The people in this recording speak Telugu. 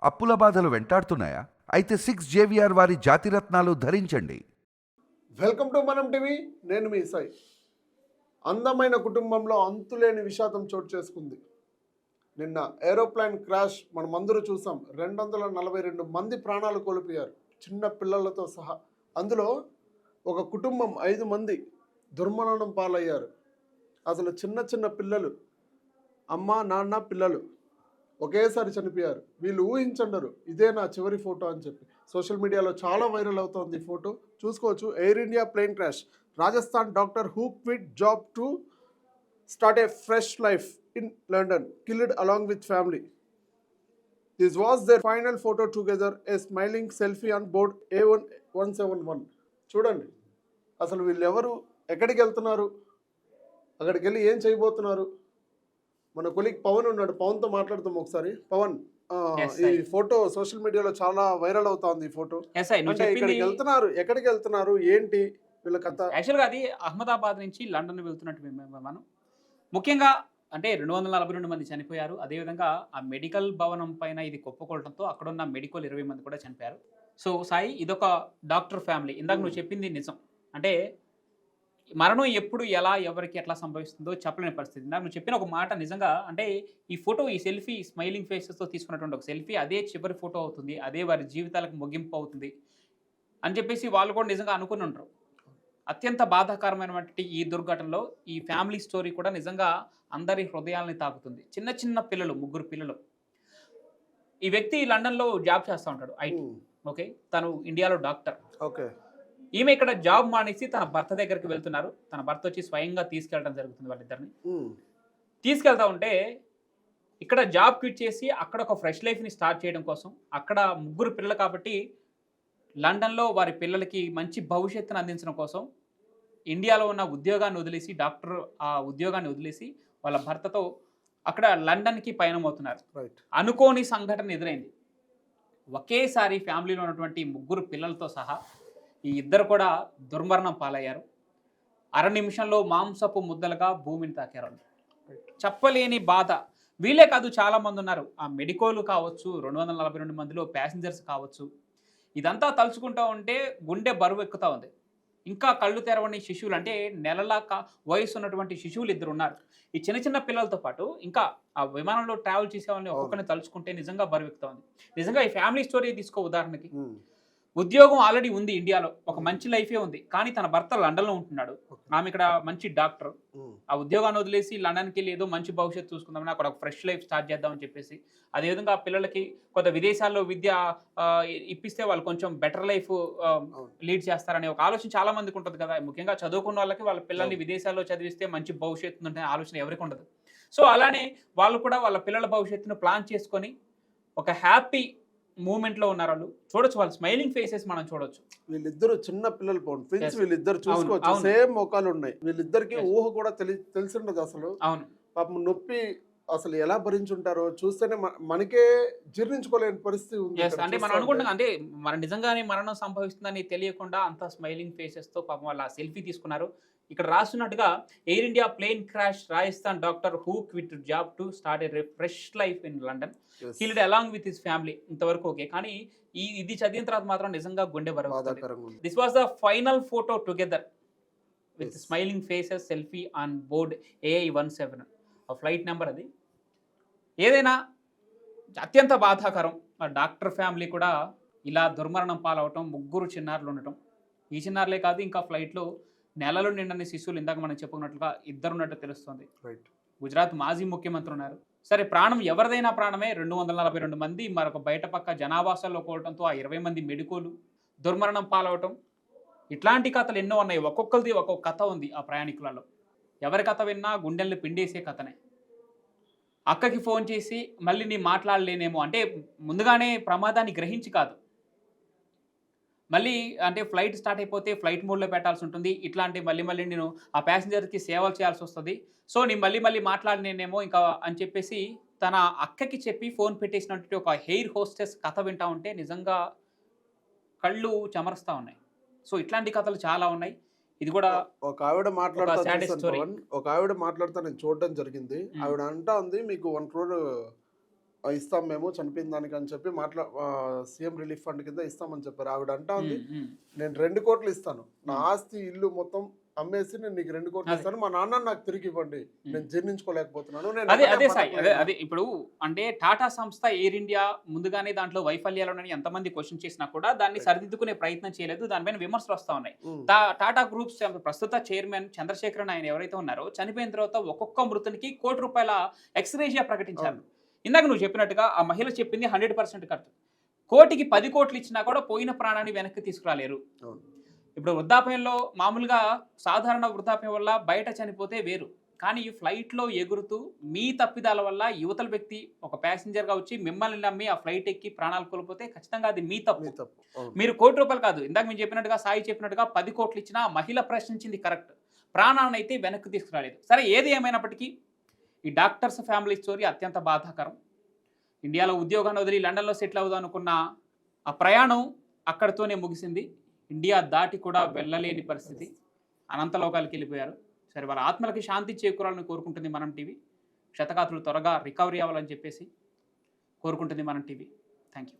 అప్పుల బాధలు వెంటాడుతున్నాయా? అయితే 6 JVR వారి జాతిరత్నాలు ధరించండి. వెల్కమ్ టు మనం టీవీ. నేను మీ సాయి. అందమైన కుటుంబంలో అంతులేని విషాదం చోటు చేసుకుంది. నిన్న ఏరోప్లేన్ క్రాష్ మనమందరూ చూసాం. 242 మంది ప్రాణాలు కోల్పోయారు, చిన్న పిల్లలతో సహా. అందులో ఒక కుటుంబం 5 మంది దుర్మరణం పాలయ్యారు. అసలు చిన్న చిన్న పిల్లలు, అమ్మ నాన్న పిల్లలు ఒకేసారి చనిపోయారు. వీళ్ళు ఊహించండరు ఇదే నా చివరి ఫోటో అని చెప్పి. సోషల్ మీడియాలో చాలా వైరల్ అవుతోంది ఈ ఫోటో. చూసుకోవచ్చు. Air India plane crash. Rajasthan doctor who quit job to start a fresh life in London killed along with family. This was their final photo together, a smiling selfie on board A171. చూడండి అసలు వీళ్ళెవరు, ఎక్కడికి వెళ్తున్నారు, అక్కడికి వెళ్ళి ఏం చేయబోతున్నారు. మన కొలీగ్ పవన్ ఉన్నాడు, పవన్తో మాట్లాడుతాం ఒకసారి. పవన్, ఈ ఫోటో సోషల్ మీడియాలో చాలా వైరల్ అవుతుంది. ఈ ఫోటో అంటే ఇక్కడికి వెళ్తున్నారు, ఎక్కడికి వెళ్తున్నారు, ఏంటి వీళ్ళ కథ? యాక్చువల్గా అది అహ్మదాబాద్ నుంచి లండన్ వెళ్తున్నట్టు మనం ముఖ్యంగా అంటే 242 మంది చనిపోయారు. అదేవిధంగా ఆ మెడికల్ భవనం పైన ఇది కుప్పకూలడంతో అక్కడ ఉన్న మెడికల్ 20 మంది కూడా చనిపోయారు. సో సాయి, ఇదొక డాక్టర్ ఫ్యామిలీ. ఇందాక నువ్వు చెప్పింది నిజం. అంటే మరణం ఎప్పుడు ఎలా ఎవరికి ఎట్లా సంభవిస్తుందో చెప్పలేని పరిస్థితి. నాకు నువ్వు చెప్పిన ఒక మాట నిజంగా, అంటే ఈ ఫోటో, ఈ సెల్ఫీ, స్మైలింగ్ ఫేసెస్తో తీసుకున్నటువంటి ఒక సెల్ఫీ అదే చివరి ఫోటో అవుతుంది, అదే వారి జీవితాలకు ముగింపు అవుతుంది అని చెప్పేసి వాళ్ళు కూడా నిజంగా అనుకుని ఉంటారు. అత్యంత బాధాకరమైనటువంటి ఈ దుర్ఘటనలో ఈ ఫ్యామిలీ స్టోరీ కూడా నిజంగా అందరి హృదయాలని తాకుతుంది. చిన్న చిన్న పిల్లలు, 3 పిల్లలు. ఈ వ్యక్తి లండన్లో జాబ్ చేస్తూ ఉంటాడు, ఐటీ. ఓకే, తను ఇండియాలో డాక్టర్. ఓకే, ఈమె ఇక్కడ జాబ్ మానేసి తన భర్త దగ్గరికి వెళ్తున్నారు. తన భర్త వచ్చి స్వయంగా తీసుకెళ్ళడం జరుగుతుంది వాళ్ళిద్దరిని. తీసుకెళ్తా ఉంటే ఇక్కడ జాబ్ క్విట్ చేసి అక్కడ ఒక ఫ్రెష్ లైఫ్ని స్టార్ట్ చేయడం కోసం, అక్కడ 3 పిల్లలు కాబట్టి లండన్లో వారి పిల్లలకి మంచి భవిష్యత్తును అందించడం కోసం ఇండియాలో ఉన్న ఉద్యోగాన్ని వదిలేసి, డాక్టర్ ఆ ఉద్యోగాన్ని వదిలేసి వాళ్ళ భర్తతో అక్కడ లండన్కి పయనం అవుతున్నారు. అనుకోని సంఘటన ఎదురైంది. ఒకేసారి ఫ్యామిలీలో ఉన్నటువంటి 3 పిల్లలతో సహా ఈ ఇద్దరు కూడా దుర్మరణం పాలయ్యారు. అర నిమిషంలో మాంసపు ముద్దలుగా భూమిని తాకారు. చెప్పలేని బాధ. వీళ్ళే కాదు, చాలామంది ఉన్నారు. ఆ మెడికోలు కావచ్చు, 242 మందిలో ప్యాసింజర్స్ కావచ్చు. ఇదంతా తలుచుకుంటూ ఉంటే గుండె బరువు ఎక్కుతూ ఉంది. ఇంకా కళ్ళు తెరవని శిశువులు, అంటే నెలల వయసు ఉన్నటువంటి శిశువులు 2 ఉన్నారు. ఈ చిన్న చిన్న పిల్లలతో పాటు ఇంకా ఆ విమానంలో ట్రావెల్ చేసే వాళ్ళని ఒక్కొక్కరిని తలుచుకుంటే నిజంగా బరువు ఎక్కుతూ ఉంది. నిజంగా ఈ ఫ్యామిలీ స్టోరీ తీసుకో ఉదాహరణకి. ఉద్యోగం ఆల్రెడీ ఉంది ఇండియాలో, ఒక మంచి లైఫే ఉంది, కానీ తన భర్త లండన్లో ఉంటున్నాడు. ఆమె ఇక్కడ మంచి డాక్టర్. ఆ ఉద్యోగాన్ని వదిలేసి లండన్కి వెళ్ళి ఏదో మంచి భవిష్యత్తు చూసుకుందామని, అక్కడ ఒక ఫ్రెష్ లైఫ్ స్టార్ట్ చేద్దామని చెప్పేసి, అదేవిధంగా పిల్లలకి కొంత విదేశాల్లో విద్య ఇప్పిస్తే వాళ్ళు కొంచెం బెటర్ లైఫ్ లీడ్ చేస్తారనే ఒక ఆలోచన చాలా మందికి ఉంటుంది కదా. ముఖ్యంగా చదువుకున్న వాళ్ళకి వాళ్ళ పిల్లల్ని విదేశాల్లో చదివిస్తే మంచి భవిష్యత్తు ఉంటే ఆలోచన ఎవరికి ఉండదు. సో అలానే వాళ్ళు కూడా వాళ్ళ పిల్లల భవిష్యత్తును ప్లాన్ చేసుకొని ఒక హ్యాపీ మూమెంట్లో ఉన్నారు. వాళ్ళు చూడొచ్చు, వాళ్ళ స్మైలింగ్ ఫేసెస్ మనం చూడొచ్చు. వీళ్ళిద్దరు చిన్న పిల్లలు, ట్విన్స్. వీళ్ళిద్దరు చూసుకోవచ్చు, సేమ్ ముఖాలు ఉన్నాయి. వీళ్ళిద్దరికి ఊహ కూడా తెలిసి ఉండదు అసలు. అవును, పాపం నొప్పి అసలు ఎలా భరించుంటారో చూస్తేనే మనకే జీర్ణించుకోలేని పరిస్థితి ఉంది. అంటే మనం అనుకుంటున్నాం, అంటే మన నిజంగానే మరణం సంభవిస్తుందని తెలియకుండా అంత స్మైలింగ్ ఫేసెస్ తో పాపం వాళ్ళ సెల్ఫీ తీసుకున్నారు. ఇక్కడ రాస్తున్నట్టుగా, Air India plane crash, Rajasthan doctor who quit job to start a fresh life in London killed along with his family. ఇంతవరకు ఓకే, కానీ ఇది చదివిన తర్వాత మాత్రం నిజంగా గుండె బరువు. This was the final photo together with smiling faces selfie on board A171, ఆ ఫ్లైట్ నెంబర్ అది. ఏదైనా అత్యంత బాధాకరం. ఆ డాక్టర్ ఫ్యామిలీ కూడా ఇలా దుర్మరణం పాలవటం, 3 చిన్నారులు ఉండటం. ఈ చిన్నారులే కాదు, ఇంకా ఫ్లైట్లో నెలలు నిండని శిశువులు, ఇందాక మనం చెప్పుకున్నట్లుగా 2 ఉన్నట్టు తెలుస్తుంది. గుజరాత్ మాజీ ముఖ్యమంత్రి ఉన్నారు. సరే, ప్రాణం ఎవరిదైనా ప్రాణమే. 242 మంది మరొక బయట పక్క జనావాసాల్లో కోవడంతో ఆ 20 మంది మెడికోలు దుర్మరణం పాలవటం. ఇట్లాంటి కథలు ఎన్నో ఉన్నాయి. ఒక్కొక్కరిది ఒక్కొక్క కథ ఉంది ఆ ప్రయాణికులలో. ఎవరి కథ విన్నా గుండెల్ని పిండేసే కథనే. అక్కకి ఫోన్ చేసి మళ్ళీ నీ మాట్లాడలేనేమో అంటే, ముందుగానే ప్రమాదాన్ని గ్రహించి కాదు, మళ్ళీ అంటే ఫ్లైట్ స్టార్ట్ అయిపోతే ఫ్లైట్ మోడ్లో పెట్టాల్సి ఉంటుంది. ఇట్లాంటి మళ్ళీ నేను ఆ ప్యాసింజర్కి సేవలు చేయాల్సి వస్తుంది. సో నేను మళ్ళీ మాట్లాడినేమో ఇంకా అని చెప్పేసి తన అక్కకి చెప్పి ఫోన్ పెట్టేసినటువంటి ఒక హెయిర్ హోస్టెస్ కథ వింటా ఉంటే నిజంగా కళ్ళు చెమరుస్తూ ఉన్నాయి. సో ఇట్లాంటి కథలు చాలా ఉన్నాయి. ఇది కూడా ఒక ఆవిడ మాట్లాడుతా నేను చూడడం జరిగింది. ఆవిడ అంటా ఉంది, మీకు 1 crore ఇస్తాం మేము చనిపోయిన దానికి అని చెప్పి సీఎం రిలీఫ్ ఫండ్ కింద ఇస్తామని చెప్పారు. ఆవిడ అంటా ఉంది, నేను 2 కోట్లు ఇస్తాను, నా ఆస్తి ఇల్లు మొత్తం అమ్మేసి నేను నీకు 2 కోట్లు ఇస్తాను, మా నాన్న నాకు తిరిగి ఇవ్వండి, నేను జీర్ణించుకోలేకపోతున్నాను. అదే ఇప్పుడు అంటే టాటా సంస్థ ఎయిర్ ఇండియా ముందుగానే దాంట్లో వైఫల్యాలు ఉన్నాయని ఎంతమంది క్వశ్చన్ చేసినా కూడా దాన్ని సరిదిద్దుకునే ప్రయత్నం చేయలేదు. దానిపైన విమర్శలు వస్తా ఉన్నాయి. టాటా గ్రూప్స్ ప్రస్తుత చైర్మన్ చంద్రశేఖరన్ ఆయన ఎవరైతే ఉన్నారో చనిపోయిన తర్వాత ఒక్కొక్క మృతునికి ₹1,00,00,000 ఎక్స్గ్రేషియా ప్రకటించారు. ఇందాక నువ్వు చెప్పినట్టుగా ఆ మహిళ చెప్పింది 100% కరెక్ట్. 10 కోట్లు ఇచ్చినా కూడా పోయిన ప్రాణాన్ని వెనక్కి తీసుకురాలేరు. ఇప్పుడు వృద్ధాప్యంలో మామూలుగా సాధారణ వృద్ధాప్యం వల్ల బయట చనిపోతే వేరు, కానీ ఈ ఫ్లైట్లో ఎగురుతూ మీ తప్పిదాల వల్ల యువతల వ్యక్తి ఒక ప్యాసింజర్గా వచ్చి మిమ్మల్ని నమ్మి ఆ ఫ్లైట్ ఎక్కి ప్రాణాలు కోల్పోతే ఖచ్చితంగా అది మీ తప్పు. మీరు ₹1,00,00,000 కాదు, ఇందాక మేము చెప్పినట్టుగా సాయి చెప్పినట్టుగా 10 కోట్లు ఇచ్చినా ఆ మహిళ ప్రశ్నించింది కరెక్ట్, ప్రాణాన్ని అయితే వెనక్కి తీసుకురాలేదు. సరే, ఏది ఏమైనప్పటికీ ఈ డాక్టర్స్ ఫ్యామిలీ స్టోరీ అత్యంత బాధాకరం. ఇండియాలో ఉద్యోగాన్ని వదిలి లండన్లో సెటిల్ అవుదాం అనుకున్న ఆ ప్రయాణం అక్కడితోనే ముగిసింది. ఇండియా దాటి కూడా వెళ్ళలేని పరిస్థితి, అనంతలోకాలకి వెళ్ళిపోయారు. సరే, వాళ్ళ ఆత్మలకి శాంతి చేకూరాలని కోరుకుంటుంది మనం టీవీ. క్షతగాత్రులు త్వరగా రికవరీ అవ్వాలని చెప్పేసి కోరుకుంటుంది మనం టీవీ. Thank you.